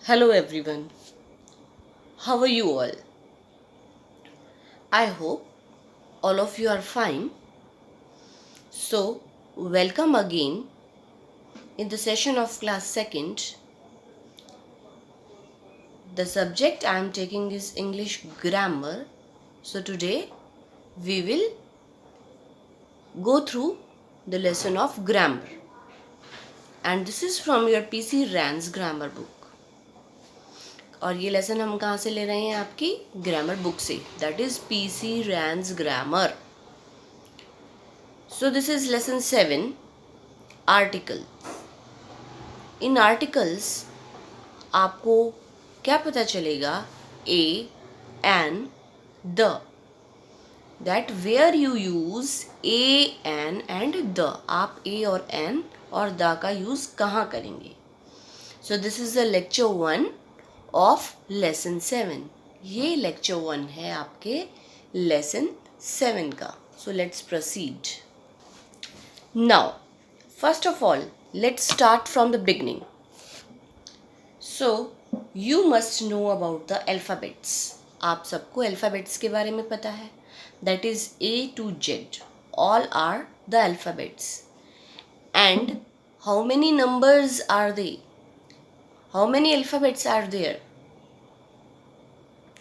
Hello everyone, how are you all? I hope all of you are fine. So, welcome again in the session of class 2nd. The subject I am taking is English grammar. So, today we will go through the lesson of grammar. And this is from your PC Rand's grammar book. और ये lesson हम कहाँ से ले रहे हैं? आपकी grammar book से, that is PC Rand's grammar. So this is lesson 7, article. In articles आपको क्या पता चलेगा? A, an, the. That where you use a, an and the. आप a और an और the का यूज कहाँ करेंगे? So this is the lecture 1 of lesson 7. ये lecture 1 है आपके lesson 7 का. So let's proceed. Now, first of all, let's start from the beginning. So, you must know about the alphabets. आप सबको alphabets के बारे में पता है. That is A to Z. All are the alphabets. And how many numbers are they? How many alphabets are there?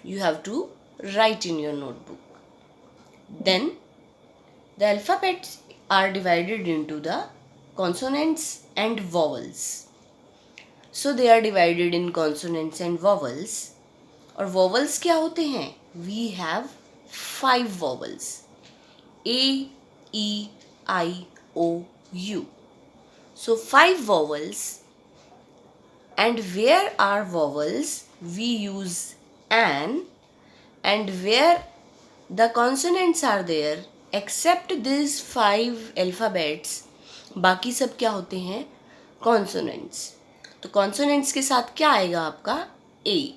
You have to write in your notebook. Then, the alphabets are divided into the consonants and vowels. So they are divided in consonants and vowels. और vowels क्या होते हैं? We have 5 vowels. A, E, I, O, U. So 5 vowels. And where are vowels? We use an. And where the consonants are there, except these 5 alphabets, बाकी सब क्या होते हैं? Consonants. तो consonants के साथ क्या आएगा आपका? A.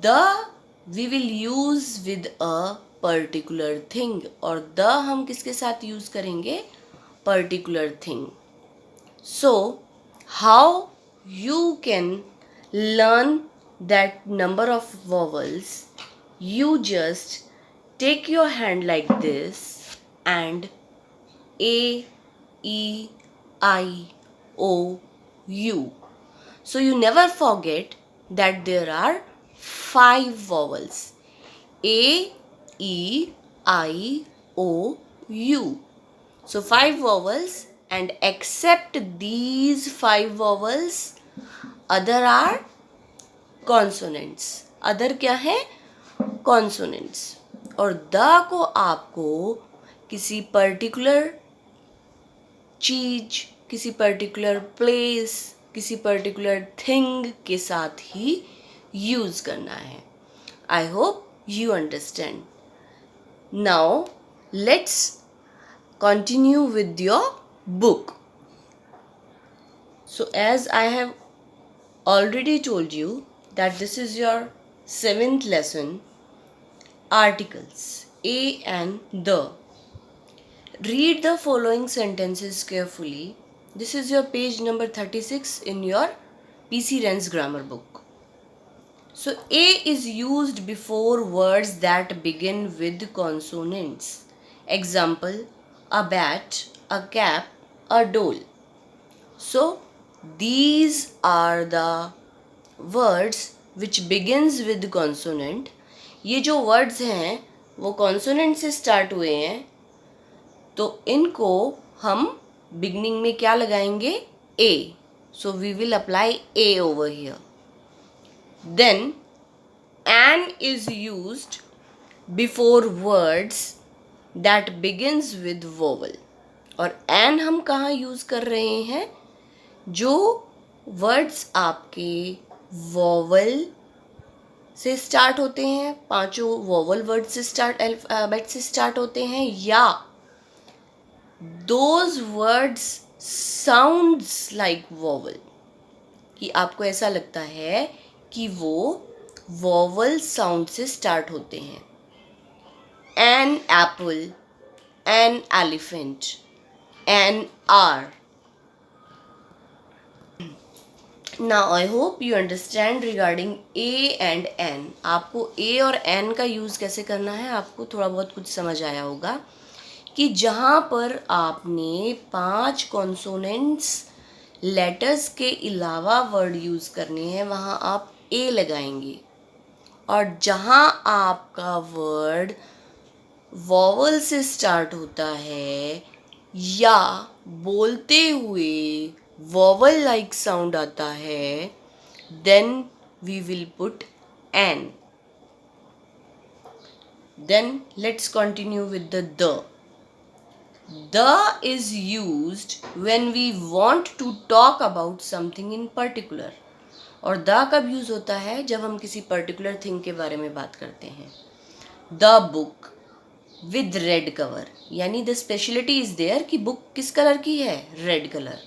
The we will use with a particular thing. और the हम किसके साथ यूज करेंगे? Particular thing. So, how you can learn that number of vowels? You just take your hand like this and A, E, I, O, U. So you never forget that there are 5 vowels. A, E, I, O, U. So 5 vowels, and except these 5 vowels, other are consonants. Other क्या है? Consonants. और the को आपको किसी particular चीज, किसी particular place, किसी particular thing के साथ ही यूज करना है. आई hope you understand. Now let's continue with your book. So as I have already told you that this is your 7th lesson, articles, a and the. Read the following sentences carefully. This is your page number 36 in your PC Rand's grammar book. So a is used before words that begin with consonants. Example, a bat, a cap, a doll. So these are the words which begins with consonant. ये जो words हैं वो consonant से start हुए हैं, तो इनको हम beginning में क्या लगाएंगे? A. So we will apply A over here. Then an is used before words that begins with vowel. और an हम कहाँ यूज कर रहे हैं? जो वर्ड्स आपके वॉवल से स्टार्ट होते हैं, 5 वॉवल वर्ड से स्टार्ट, अल्फाबेट से स्टार्ट होते हैं, या those words sounds like vowel, कि आपको ऐसा लगता है कि वो वॉवल साउंड से स्टार्ट होते हैं. An apple, an elephant, an hour. Now I hope you understand regarding A and an. आपको ए और एन का यूज़ कैसे करना है आपको थोड़ा बहुत कुछ समझ आया होगा कि जहाँ पर आपने 5 कॉन्सोनेंट्स लेटर्स के अलावा वर्ड यूज़ करने हैं वहाँ आप ए लगाएंगे, और जहाँ आपका वर्ड वॉवल से स्टार्ट होता है या बोलते हुए वॉवल लाइक साउंड आता है, then we will put an. Then let's continue with the. The is used when we want to talk about something in particular. और the कब यूज़ होता है जब हम किसी पर्टिकुलर थिंग के बारे में बात करते हैं. The book with red cover, यानी द स्पेशलिटी इज देयर कि बुक किस कलर की है, red colour.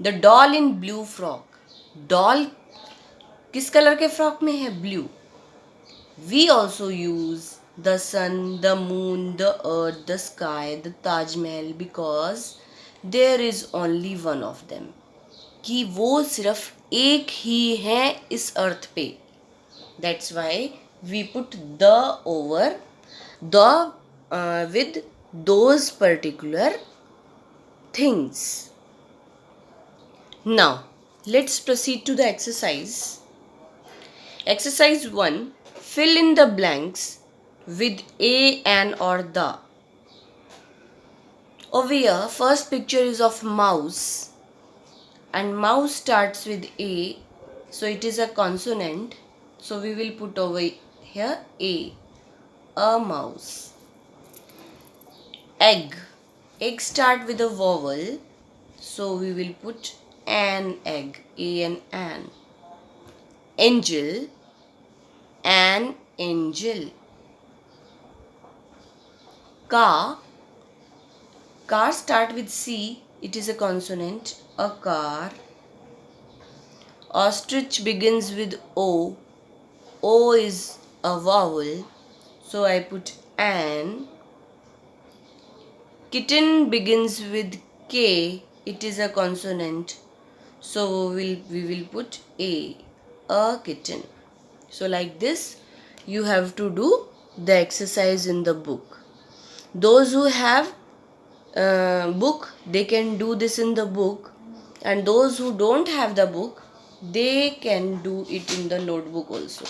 The doll in blue frock, doll किस कलर के फ्रॉक में है, blue. We also use the sun, the moon, the earth, the sky, the Taj Mahal because there is only one of them. कि वो सिर्फ एक ही है इस अर्थ पे. That's why we put the over the with those particular things. Now let's proceed to the exercise. Exercise 1. Fill in the blanks with a, an or the. Over here first picture is of mouse and mouse starts with a, so it is a consonant, so we will put over here a mouse. Egg, egg start with a vowel, so we will put an egg, an. Angel, an angel. Car, car start with C, it is a consonant, a car. Ostrich begins with O, O is a vowel, so I put an. Kitten begins with K, it is a consonant, so we will put a kitten. So like this you have to do the exercise in the book. Those who have book, they can do this in the book, and those who don't have the book, they can do it in the notebook also.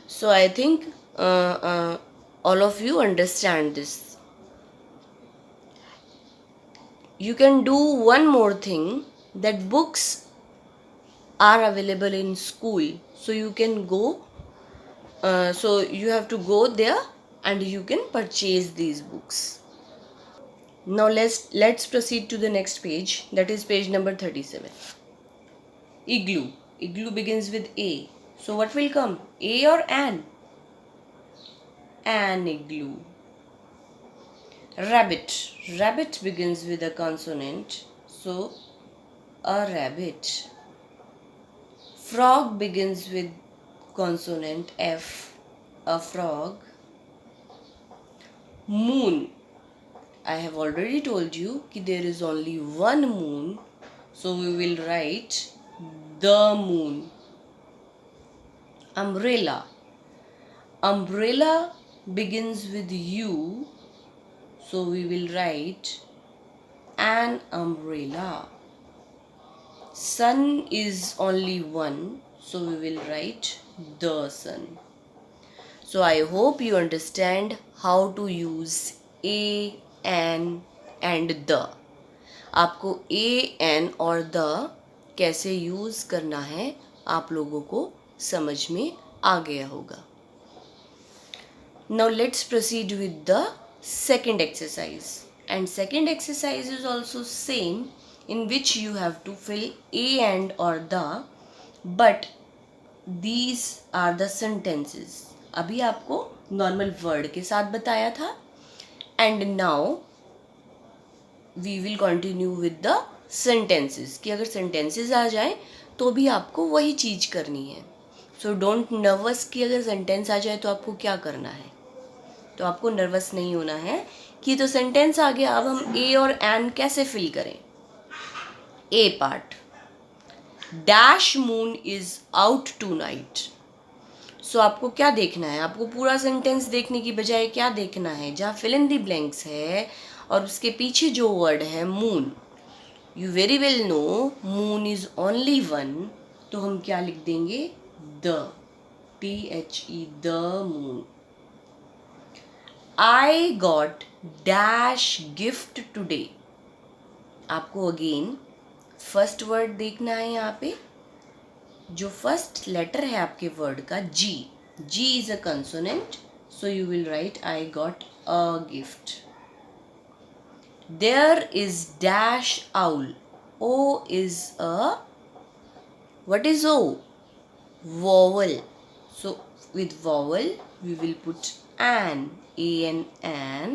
So I think all of you understand this. You can do one more thing, that books are available in school, so you can go, so you have to go there and you can purchase these books. Now let's proceed to the next page, that is page number 37. Igloo, igloo begins with A, so what will come, a or an? An igloo. Rabbit, rabbit begins with a consonant, so a rabbit. Frog begins with consonant F, a frog. Moon, I have already told you that there is only one moon, so we will write the moon. Umbrella, umbrella begins with U, so we will write an umbrella. Sun is only one, so we will write the sun. So I hope you understand how to use a, an and the. आपको a, an और the कैसे use करना है आप लोगों को समझ में आ गया होगा. Now let's proceed with the second exercise. And second exercise is also same, in which you have to fill a, and or the, but these are the sentences. अभी आपको नॉर्मल वर्ड के साथ बताया था, and now we will continue with the sentences, कि अगर sentences आ जाए तो भी आपको वही चीज़ करनी है. सो डोंट नर्वस कि अगर सेंटेंस आ जाए तो आपको क्या करना है. तो आपको नर्वस नहीं होना है कि तो सेंटेंस आ गया, अब हम ए और एन कैसे फिल करें. A part, dash moon is out tonight. So आपको क्या देखना है, आपको पूरा सेंटेंस देखने की बजाय क्या देखना है, जहाँ फिल इन द ब्लैंक्स है और उसके पीछे जो वर्ड है moon, you very well know moon is only one, तो हम क्या लिख देंगे, the, THE, the moon. I got dash gift today. आपको अगेन फर्स्ट वर्ड देखना है, यहाँ पे जो फर्स्ट लेटर है आपके वर्ड का, G is a consonant, so you will write I got a gift. There is dash owl, O is a, what is O? Vowel. So with vowel we will put an, an.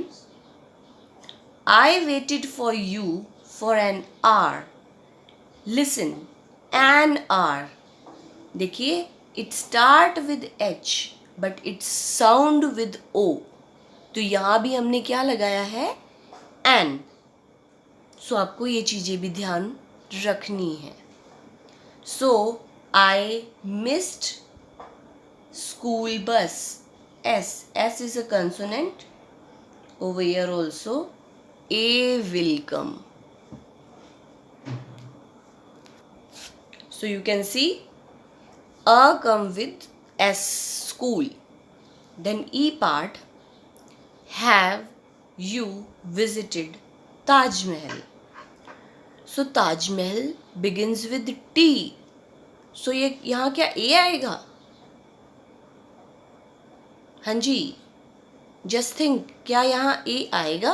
I waited for you for an hour. Listen, an hour. देखिए, it start with H but it sound with O. तो यहाँ भी हमने क्या लगाया है, an. सो आपको ये चीज़ें भी ध्यान रखनी है। So I missed school bus. S is a consonant. Over here also A will come. So you can see A come with S, school. Then E part, have you visited Taj Mahal? So Taj Mahal begins with T. So ये यहाँ क्या A आएगा? हाँ जी, just think, क्या यहाँ ए आएगा?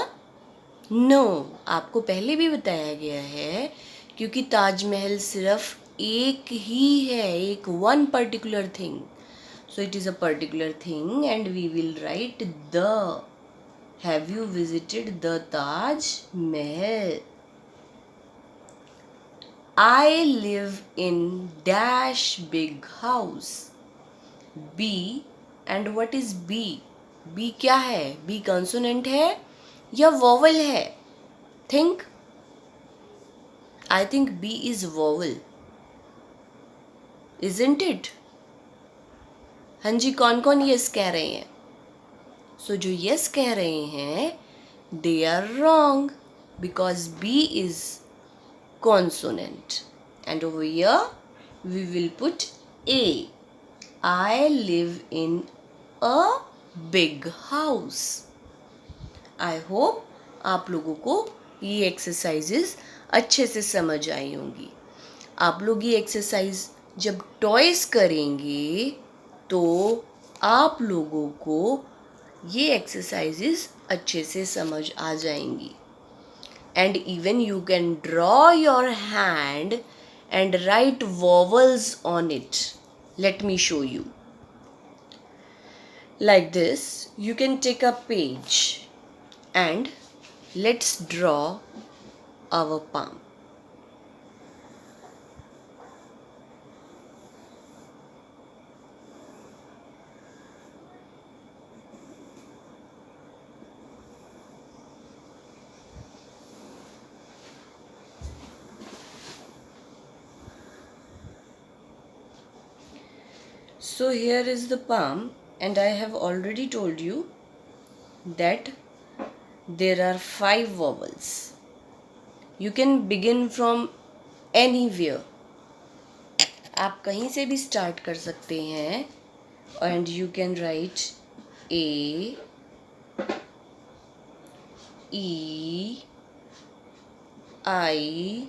No, आपको पहले भी बताया गया है, क्योंकि ताजमहल सिर्फ एक ही है, एक one particular thing, so it is a particular thing and we will write the. Have you visited the Taj Mahal? I live in dash big house. B, and what is B? B क्या है? बी कंसोनेंट है या vowel है? Think, I think B is vowel, isn't it? हाँ जी, कौन कौन yes कह रहे हैं? सो जो यस कह रहे हैं they are wrong, because B is consonant and over here we will put A. I live in a big house. I hope आप लोगों को ये एक्सरसाइजेस अच्छे से समझ आई होंगी। आप लोग ये एक्सरसाइज जब टॉयज करेंगे तो आप लोगों को ये एक्सरसाइजेस अच्छे से समझ आ जाएंगी। And even you can draw your hand and right vowels on it. Let me show you. Like this, you can take a page and let's draw our palm. So here is the palm and I have already told you that there are 5 vowels. You can begin from anywhere. आप कहीं से भी start कर सकते हैं and you can write A, E, I,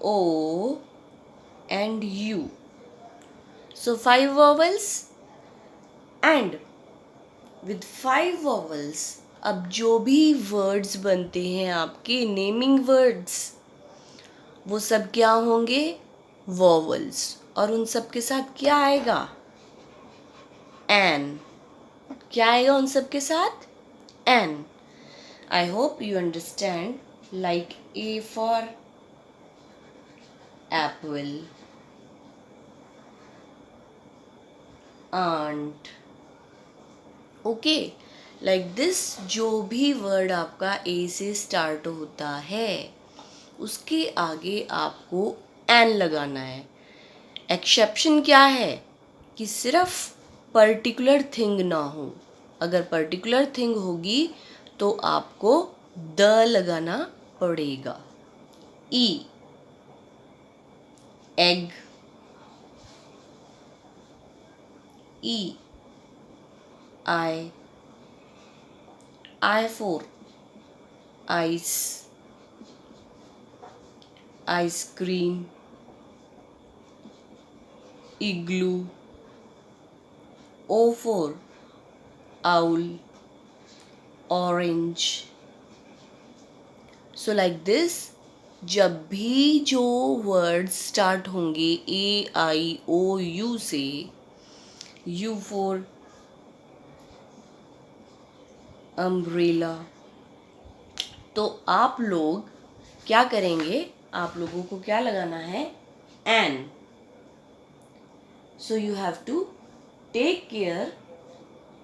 O and U. So 5 vowels and with 5 vowels अब जो भी words बनते हैं आपके नेमिंग वर्ड्स वो सब क्या होंगे? vowels। और उन सब के साथ क्या आएगा? an। क्या आएगा उन सब के साथ? an। I hope you understand, like A for apple, aunt, okay, like this. जो भी वर्ड आपका ए से स्टार्ट होता है उसके आगे आपको एन लगाना है। एक्सेप्शन क्या है कि सिर्फ पर्टिकुलर थिंग ना हो। अगर पर्टिकुलर थिंग होगी तो आपको द लगाना पड़ेगा। E, egg, E, I for ice, ice cream, igloo, O for owl, orange. So like this, जब भी जो वर्ड्स स्टार्ट होंगे AIOU से, U for अम्ब्रेला, तो आप लोग क्या करेंगे, आप लोगों को क्या लगाना है, N. So you have to take care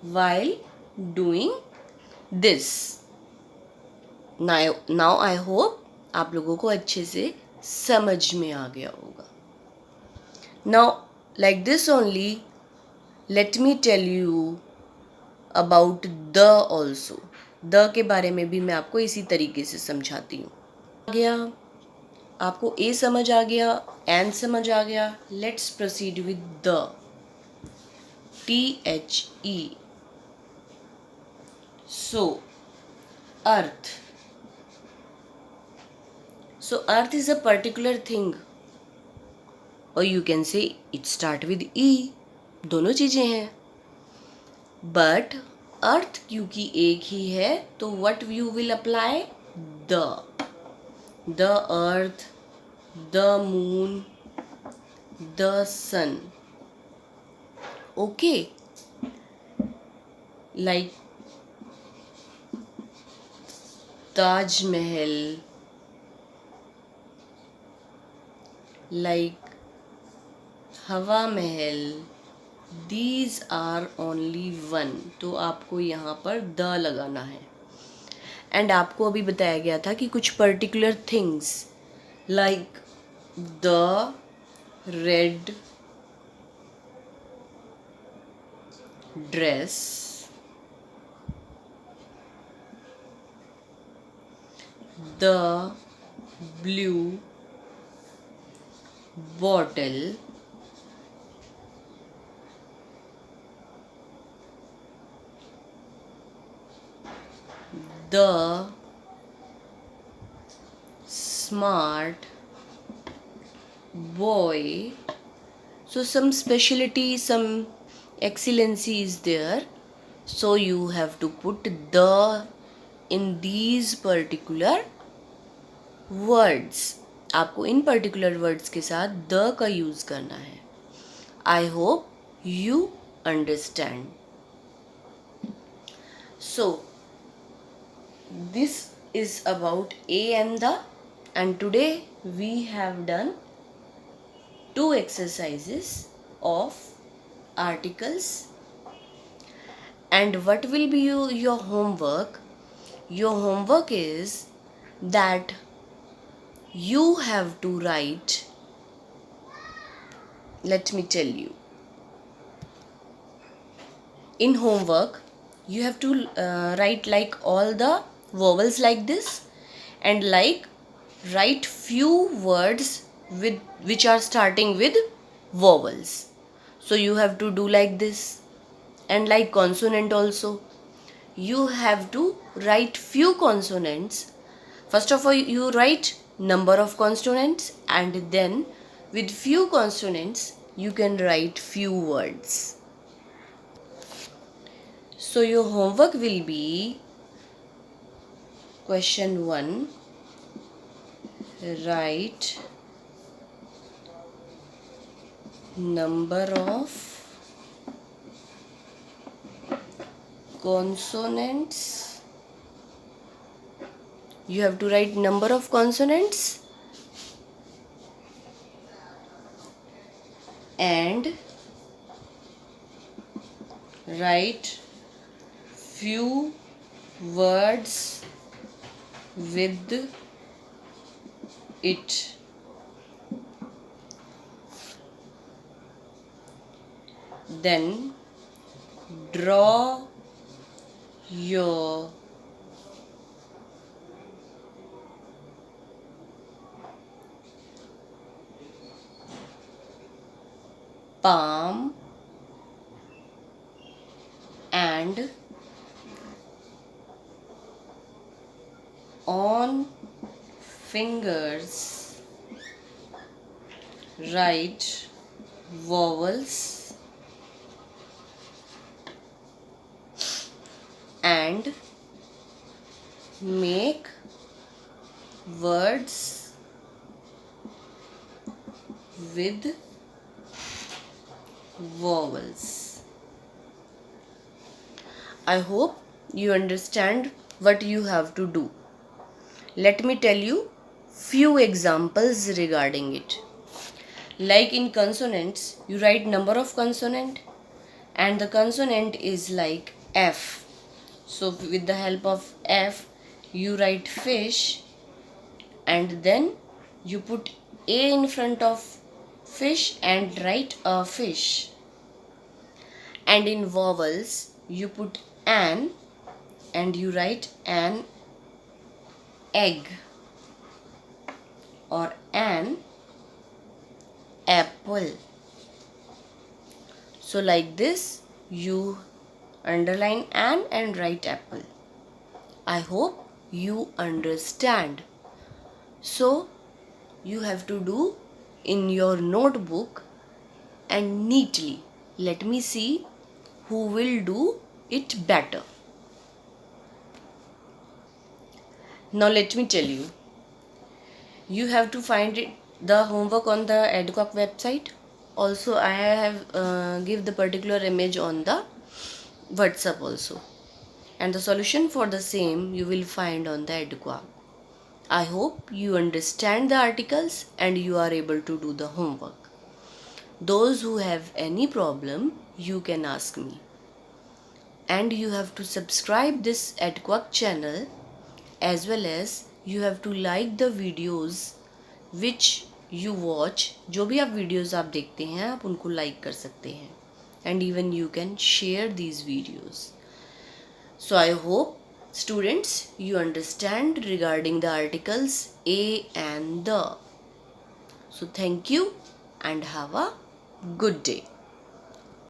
while doing this. Now I hope आप लोगों को अच्छे से समझ में आ गया होगा. Now like this only, let me tell you about the also. the के बारे में भी मैं आपको इसी तरीके से समझाती हूँ. आ गया, आपको ए समझ आ गया, एन समझ आ गया. Let's proceed with the. THE. So earth. So earth is a particular thing, or you can say it start with E. दोनों चीजें हैं. But earth क्योंकि एक ही है तो what you will apply? The earth, the moon, the sun. Okay, like Taj Mahal, like हवा महल. These are only one. तो आपको यहाँ पर द लगाना है. एंड आपको अभी बताया गया था कि कुछ particular things like the red dress, the blue bottle, the smart boy. So some speciality, some excellency is there, so you have to put the in these particular words. आपको इन पर्टिकुलर वर्ड्स के साथ the का use करना है. आई hope you understand. So this is about A and the, and today we have done 2 exercises of articles. And what will be your homework? Your homework is that you have to write, let me tell you, in homework you have to write like all the vowels like this, and like write few words with which are starting with vowels. So you have to do like this. And like consonant also, you have to write few consonants. First of all you write number of consonants, and then with few consonants you can write few words. So your homework will be question 1, write number of consonants. You have to write number of consonants and write few words with it. Then draw your palm and on fingers write vowels and make words with vowels. I hope you understand what you have to do. Let me tell you few examples regarding it. Like in consonants, you write number of consonant and the consonant is like F. So with the help of F, you write fish and then you put A in front of fish and write a fish. And in vowels, you put an and you write an egg or an apple. So like this, you underline an and write apple. I hope you understand. So you have to do in your notebook and neatly. Let me see who will do it better. Now let me tell you. You have to find the homework on the EDUCAUC website. Also, I have give the particular image on the WhatsApp also. And the solution for the same you will find on the EDUCAUC. I hope you understand the articles and you are able to do the homework. Those who have any problem, you can ask me. And you have to subscribe this EDUCAUC channel as well as you have to like the videos which you watch. जो भी आप videos आप देखते हैं आप उनको like कर सकते हैं. And even you can share these videos. So I hope students you understand regarding the articles a and the. So thank you and have a good day.